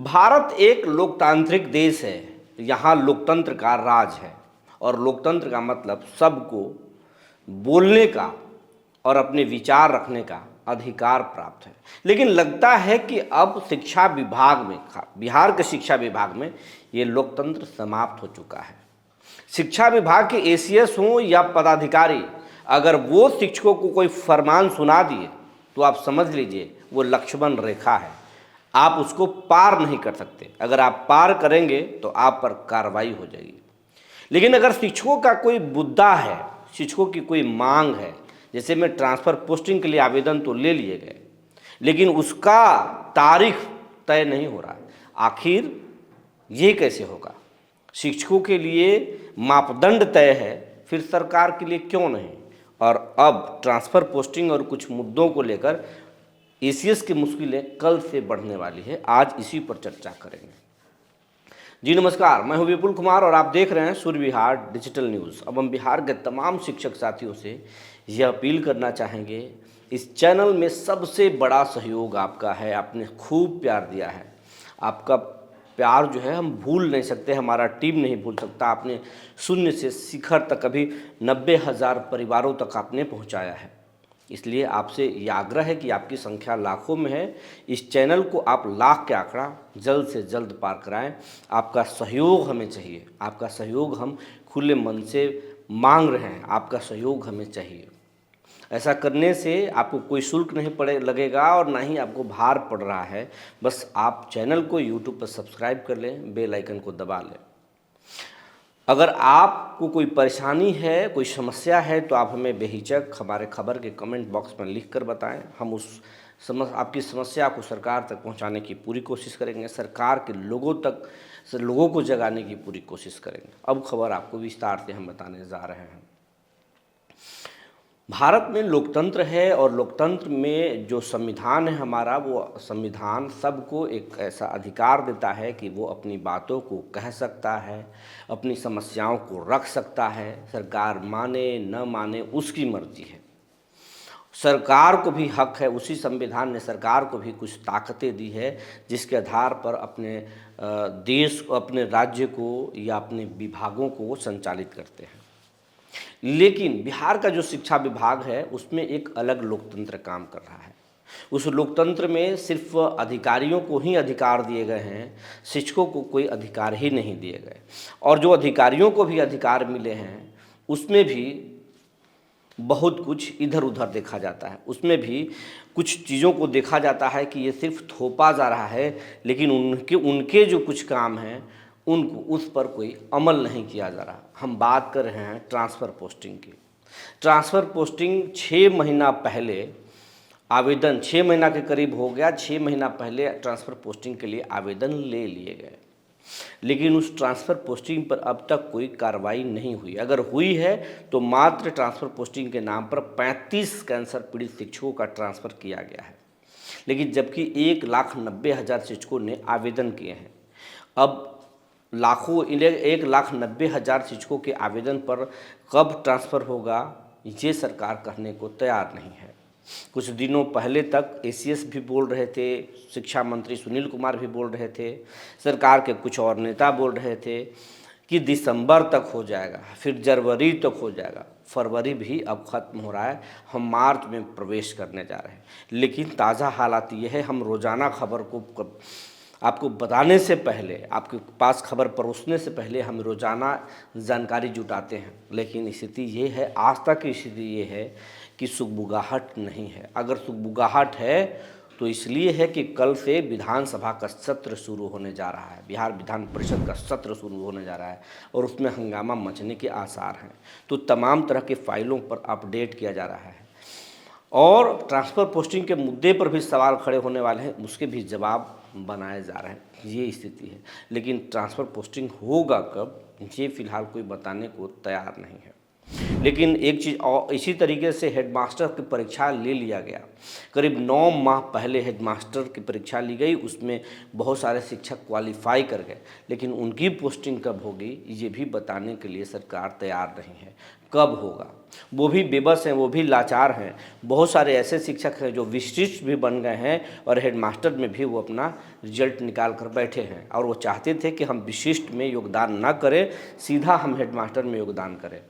भारत एक लोकतांत्रिक देश है। यहाँ लोकतंत्र का राज है और लोकतंत्र का मतलब सबको बोलने का और अपने विचार रखने का अधिकार प्राप्त है। लेकिन लगता है कि अब शिक्षा विभाग में, बिहार के शिक्षा विभाग में ये लोकतंत्र समाप्त हो चुका है। शिक्षा विभाग के एसीएस हों या पदाधिकारी, अगर वो शिक्षकों को कोई फरमान सुना दिए तो आप समझ लीजिए वो लक्ष्मण रेखा है, आप उसको पार नहीं कर सकते। अगर आप पार करेंगे तो आप पर कार्रवाई हो जाएगी। लेकिन अगर शिक्षकों का कोई मुद्दा है, शिक्षकों की कोई मांग है, जैसे में ट्रांसफ़र पोस्टिंग के लिए आवेदन तो ले लिए गए, लेकिन उसका तारीख तय नहीं हो रहा है। आखिर ये कैसे होगा? शिक्षकों के लिए मापदंड तय है, फिर सरकार के लिए क्यों नहीं? और अब ट्रांसफ़र पोस्टिंग और कुछ मुद्दों को लेकर एसीएस की मुश्किलें कल से बढ़ने वाली है। आज इसी पर चर्चा करेंगे। जी नमस्कार, मैं हूं विपुल कुमार और आप देख रहे हैं सूर्य विहार डिजिटल न्यूज़। अब हम बिहार के तमाम शिक्षक साथियों से यह अपील करना चाहेंगे, इस चैनल में सबसे बड़ा सहयोग आपका है। आपने खूब प्यार दिया है, आपका प्यार जो है हम भूल नहीं सकते, हमारा टीम नहीं भूल सकता। आपने शून्य से शिखर तक अभी 90,000 परिवारों तक आपने पहुंचाया है। इसलिए आपसे ये आग्रह है कि आपकी संख्या लाखों में है, इस चैनल को आप लाख के आंकड़ा जल्द से जल्द पार कराएं। आपका सहयोग हमें चाहिए, आपका सहयोग हम खुले मन से मांग रहे हैं, आपका सहयोग हमें चाहिए। ऐसा करने से आपको कोई शुल्क नहीं पड़े लगेगा और ना ही आपको भार पड़ रहा है। बस आप चैनल को यूट्यूब पर सब्सक्राइब कर लें, बेल आइकन को दबा लें। अगर आपको कोई परेशानी है, कोई समस्या है, तो आप हमें बेहिचक हमारे खबर के कमेंट बॉक्स में लिख कर बताएं। हम आपकी समस्या को सरकार तक पहुंचाने की पूरी कोशिश करेंगे, सरकार के लोगों को जगाने की पूरी कोशिश करेंगे। अब खबर आपको विस्तार से हम बताने जा रहे हैं। भारत में लोकतंत्र है और लोकतंत्र में जो संविधान है हमारा, वो संविधान सबको एक ऐसा अधिकार देता है कि वो अपनी बातों को कह सकता है, अपनी समस्याओं को रख सकता है। सरकार माने न माने उसकी मर्जी है। सरकार को भी हक है, उसी संविधान ने सरकार को भी कुछ ताकतें दी है जिसके आधार पर अपने देश को, अपने राज्य को या अपने विभागों को संचालित करते हैं। लेकिन बिहार का जो शिक्षा विभाग है उसमें एक अलग लोकतंत्र काम कर रहा है। उस लोकतंत्र में सिर्फ अधिकारियों को ही अधिकार दिए गए हैं, शिक्षकों को कोई अधिकार ही नहीं दिए गए। और जो अधिकारियों को भी अधिकार मिले हैं उसमें भी बहुत कुछ इधर उधर देखा जाता है। उसमें भी कुछ चीज़ों को देखा जाता है कि ये सिर्फ थोपा जा रहा है, लेकिन उनके जो कुछ काम हैं उनको उस पर कोई अमल नहीं किया जा रहा। हम बात कर रहे हैं ट्रांसफ़र पोस्टिंग की। ट्रांसफ़र पोस्टिंग 6 महीना पहले आवेदन, 6 महीना के करीब हो गया, 6 महीना पहले ट्रांसफ़र पोस्टिंग के लिए आवेदन ले लिए गए, लेकिन उस ट्रांसफ़र पोस्टिंग पर अब तक कोई कार्रवाई नहीं हुई। अगर हुई है तो मात्र ट्रांसफ़र पोस्टिंग के नाम पर 35 कैंसर पीड़ित शिक्षकों का ट्रांसफ़र किया गया है। लेकिन जबकि 1,90,000 शिक्षकों ने आवेदन किए हैं। अब 1,90,000 शिक्षकों के आवेदन पर कब ट्रांसफ़र होगा ये सरकार कहने को तैयार नहीं है। कुछ दिनों पहले तक एसीएस भी बोल रहे थे, शिक्षा मंत्री सुनील कुमार भी बोल रहे थे, सरकार के कुछ और नेता बोल रहे थे कि दिसंबर तक हो जाएगा, फिर जनवरी तक हो जाएगा। फरवरी भी अब ख़त्म हो रहा है, हम मार्च में प्रवेश करने जा रहे हैं। लेकिन ताज़ा हालात ये है, हम रोज़ाना खबर को आपको बताने से पहले, आपके पास खबर परोसने से पहले हम रोज़ाना जानकारी जुटाते हैं। लेकिन स्थिति ये है, आज तक की स्थिति ये है कि सुगबुगाहट नहीं है। अगर सुगबुगाहट है तो इसलिए है कि कल से विधानसभा का सत्र शुरू होने जा रहा है, बिहार विधान परिषद का सत्र शुरू होने जा रहा है और उसमें हंगामा मचने के आसार हैं। तो तमाम तरह के फाइलों पर अपडेट किया जा रहा है और ट्रांसफ़र पोस्टिंग के मुद्दे पर भी सवाल खड़े होने वाले हैं, उसके भी जवाब बनाए जा रहे हैं। ये स्थिति है। लेकिन ट्रांसफ़र पोस्टिंग होगा कब, ये फिलहाल कोई बताने को तैयार नहीं है। लेकिन एक चीज़ और, इसी तरीके से हेडमास्टर की परीक्षा ले लिया गया। करीब 9 माह पहले हेडमास्टर की परीक्षा ली गई, उसमें बहुत सारे शिक्षक क्वालिफाई कर गए, लेकिन उनकी पोस्टिंग कब होगी ये भी बताने के लिए सरकार तैयार नहीं है। कब होगा वो भी बेबस हैं, वो भी लाचार हैं। बहुत सारे ऐसे शिक्षक हैं जो विशिष्ट भी बन गए हैं और हेडमास्टर में भी वो अपना रिजल्ट निकाल कर बैठे हैं, और वो चाहते थे कि हम विशिष्ट में योगदान ना करें, सीधा हम हेडमास्टर में योगदान करें।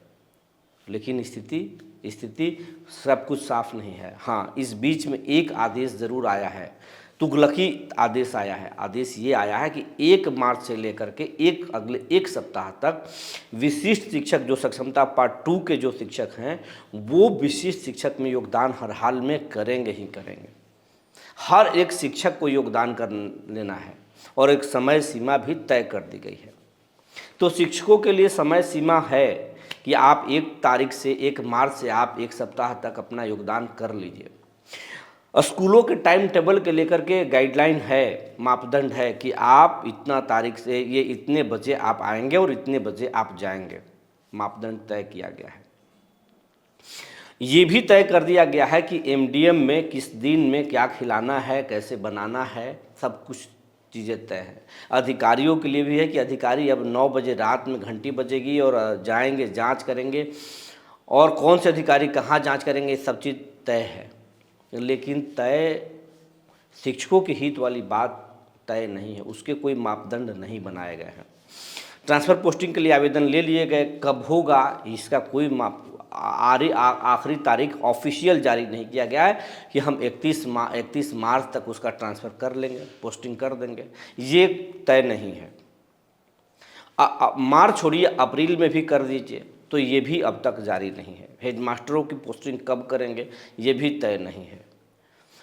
लेकिन स्थिति सब कुछ साफ नहीं है। हाँ, इस बीच में एक आदेश ज़रूर आया है, तुगलकी आदेश आया है। आदेश ये आया है कि 1 मार्च से लेकर के अगले 1 सप्ताह तक विशिष्ट शिक्षक, जो सक्षमता पार्ट 2 के जो शिक्षक हैं, वो विशिष्ट शिक्षक में योगदान हर हाल में करेंगे ही करेंगे। हर एक शिक्षक को योगदान कर लेना है और एक समय सीमा भी तय कर दी गई है। तो शिक्षकों के लिए समय सीमा है कि आप 1 तारीख से 1 मार्च से आप 1 सप्ताह तक अपना योगदान कर लीजिए। स्कूलों के टाइम टेबल के लेकर के गाइडलाइन है, मापदंड है कि आप इतना तारीख से ये इतने बजे आप आएंगे और इतने बजे आप जाएंगे। मापदंड तय किया गया है। ये भी तय कर दिया गया है कि एमडीएम में किस दिन में क्या खिलाना है, कैसे बनाना है, सब कुछ चीज़ें तय है। अधिकारियों के लिए भी है कि अधिकारी अब 9 बजे रात में घंटी बजेगी और जाएंगे, जांच करेंगे, और कौन से अधिकारी कहाँ जांच करेंगे, सब चीज़ तय है। लेकिन तय शिक्षकों के हित वाली बात तय नहीं है, उसके कोई मापदंड नहीं बनाए गए हैं। ट्रांसफ़र पोस्टिंग के लिए आवेदन ले लिए गए, कब होगा इसका कोई आखिरी तारीख ऑफिशियल जारी नहीं किया गया है कि हम 31 मार्च तक उसका ट्रांसफ़र कर लेंगे, पोस्टिंग कर देंगे, ये तय नहीं है। मार्च छोड़िए, अप्रैल में भी कर दीजिए, तो ये भी अब तक जारी नहीं है। हेडमास्टरों की पोस्टिंग कब करेंगे ये भी तय नहीं है।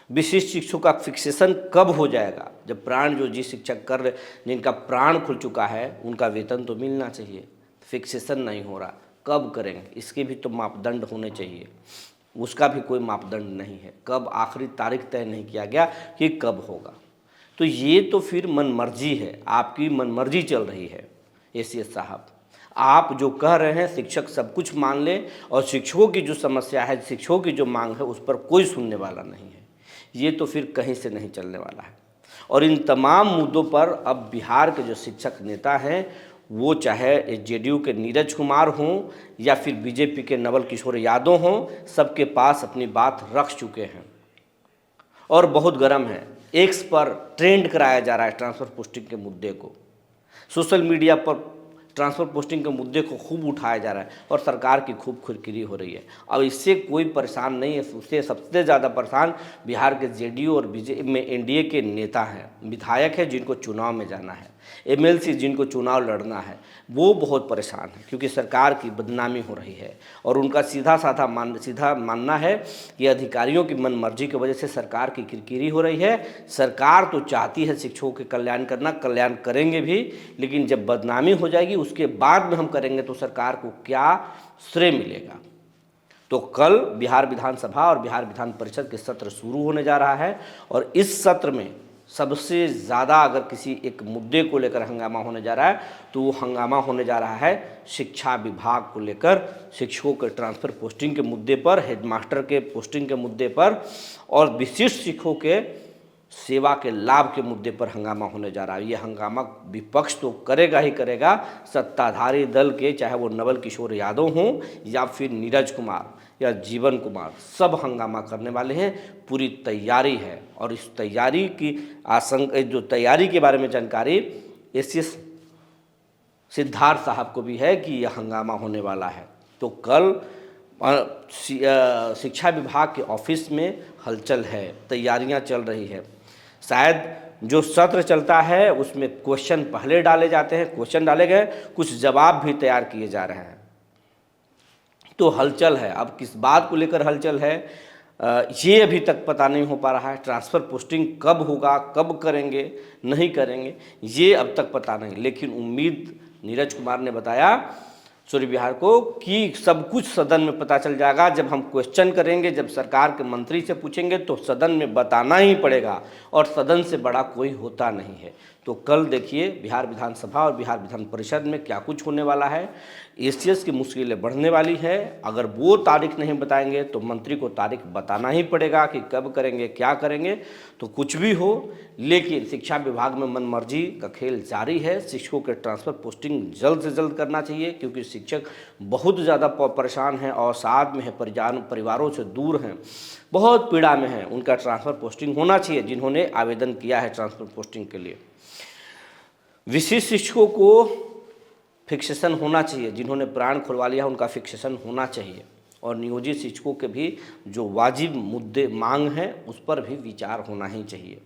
विशिष्ट शिक्षकों का फिक्सेशन कब हो जाएगा, जब प्राण जो जिस शिक्षक कर रहे, जिनका प्राण खुल चुका है, उनका वेतन तो मिलना चाहिए, फिक्सेशन नहीं हो रहा, कब करेंगे इसके भी तो मापदंड होने चाहिए, उसका भी कोई मापदंड नहीं है। कब, आखिरी तारीख तय नहीं किया गया कि कब होगा। तो ये तो फिर मनमर्जी है, आपकी मनमर्जी चल रही है। एसीएस साहब, आप जो कह रहे हैं शिक्षक सब कुछ मान ले, और शिक्षकों की जो समस्या है, शिक्षकों की जो मांग है, उस पर कोई सुनने वाला नहीं है। ये तो फिर कहीं से नहीं चलने वाला है। और इन तमाम मुद्दों पर अब बिहार के जो शिक्षक नेता हैं, वो चाहे जेडीयू के नीरज कुमार हों या फिर बीजेपी के नवल किशोर यादव हों, सबके पास अपनी बात रख चुके हैं और बहुत गर्म है। एक्स पर ट्रेंड कराया जा रहा है ट्रांसफ़र पोस्टिंग के मुद्दे को, सोशल मीडिया पर ट्रांसफ़र पोस्टिंग के मुद्दे को खूब उठाया जा रहा है और सरकार की खूब खुरकिरी हो रही है। अब इससे कोई परेशान नहीं है, उससे सबसे ज़्यादा परेशान बिहार के जेडीयू और बीजेपी में एनडीए के नेता हैं, विधायक हैं जिनको चुनाव में जाना है, एमएलसी जिनको चुनाव लड़ना है, वो बहुत परेशान हैं क्योंकि सरकार की बदनामी हो रही है। और उनका सीधा मानना है कि अधिकारियों की मनमर्जी की वजह से सरकार की किरकिरी हो रही है। सरकार तो चाहती है शिक्षकों के कल्याण करना, कल्याण करेंगे भी, लेकिन जब बदनामी हो जाएगी उसके बाद में हम करेंगे तो सरकार को क्या श्रेय मिलेगा। तो कल बिहार विधानसभा और बिहार विधान परिषद के सत्र शुरू होने जा रहा है और इस सत्र में सबसे ज़्यादा अगर किसी एक मुद्दे को लेकर हंगामा होने जा रहा है तो वो हंगामा होने जा रहा है शिक्षा विभाग को लेकर, शिक्षकों के ट्रांसफ़र पोस्टिंग के मुद्दे पर, हेडमास्टर के पोस्टिंग के मुद्दे पर और विशिष्ट शिक्षकों के सेवा के लाभ के मुद्दे पर हंगामा होने जा रहा है। ये हंगामा विपक्ष तो करेगा ही करेगा, सत्ताधारी दल के, चाहे वो नवल किशोर यादव हों या फिर नीरज कुमार या जीवन कुमार, सब हंगामा करने वाले हैं। पूरी तैयारी है और इस तैयारी की जो तैयारी के बारे में जानकारी एसीएस सिद्धार्थ साहब को भी है कि यह हंगामा होने वाला है। तो कल शिक्षा विभाग के ऑफिस में हलचल है, तैयारियां चल रही है। शायद जो सत्र चलता है उसमें क्वेश्चन पहले डाले जाते हैं, क्वेश्चन डाले गए, कुछ जवाब भी तैयार किए जा रहे हैं। तो हलचल है। अब किस बात को लेकर हलचल है ये अभी तक पता नहीं हो पा रहा है। ट्रांसफ़र पोस्टिंग कब होगा, कब करेंगे, नहीं करेंगे, ये अब तक पता नहीं। लेकिन उम्मीद नीरज कुमार ने बताया सूर्य विहार को कि सब कुछ सदन में पता चल जाएगा। जब हम क्वेश्चन करेंगे, जब सरकार के मंत्री से पूछेंगे तो सदन में बताना ही पड़ेगा और सदन से बड़ा कोई होता नहीं है। तो कल देखिए बिहार विधानसभा और बिहार विधान परिषद में क्या कुछ होने वाला है। एसीएस की मुश्किलें बढ़ने वाली है। अगर वो तारीख नहीं बताएंगे तो मंत्री को तारीख बताना ही पड़ेगा कि कब करेंगे, क्या करेंगे। तो कुछ भी हो, लेकिन शिक्षा विभाग में मनमर्जी का खेल जारी है। शिक्षकों के ट्रांसफ़र पोस्टिंग जल्द से जल्द करना चाहिए, क्योंकि शिक्षक बहुत ज़्यादा परेशान हैं और साथ में है परिवारों से दूर हैं, बहुत पीड़ा में हैं। उनका ट्रांसफ़र पोस्टिंग होना चाहिए जिन्होंने आवेदन किया है ट्रांसफ़र पोस्टिंग के लिए। विशिष्ट शिक्षकों को फिक्सेशन होना चाहिए, जिन्होंने प्राण खुलवा लिया उनका फिक्सेशन होना चाहिए। और नियोजित शिक्षकों के भी जो वाजिब मुद्दे मांग हैं उस पर भी विचार होना ही चाहिए।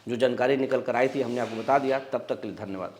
जो जानकारी निकल कर आई थी हमने आपको बता दिया। तब तक के लिए धन्यवाद।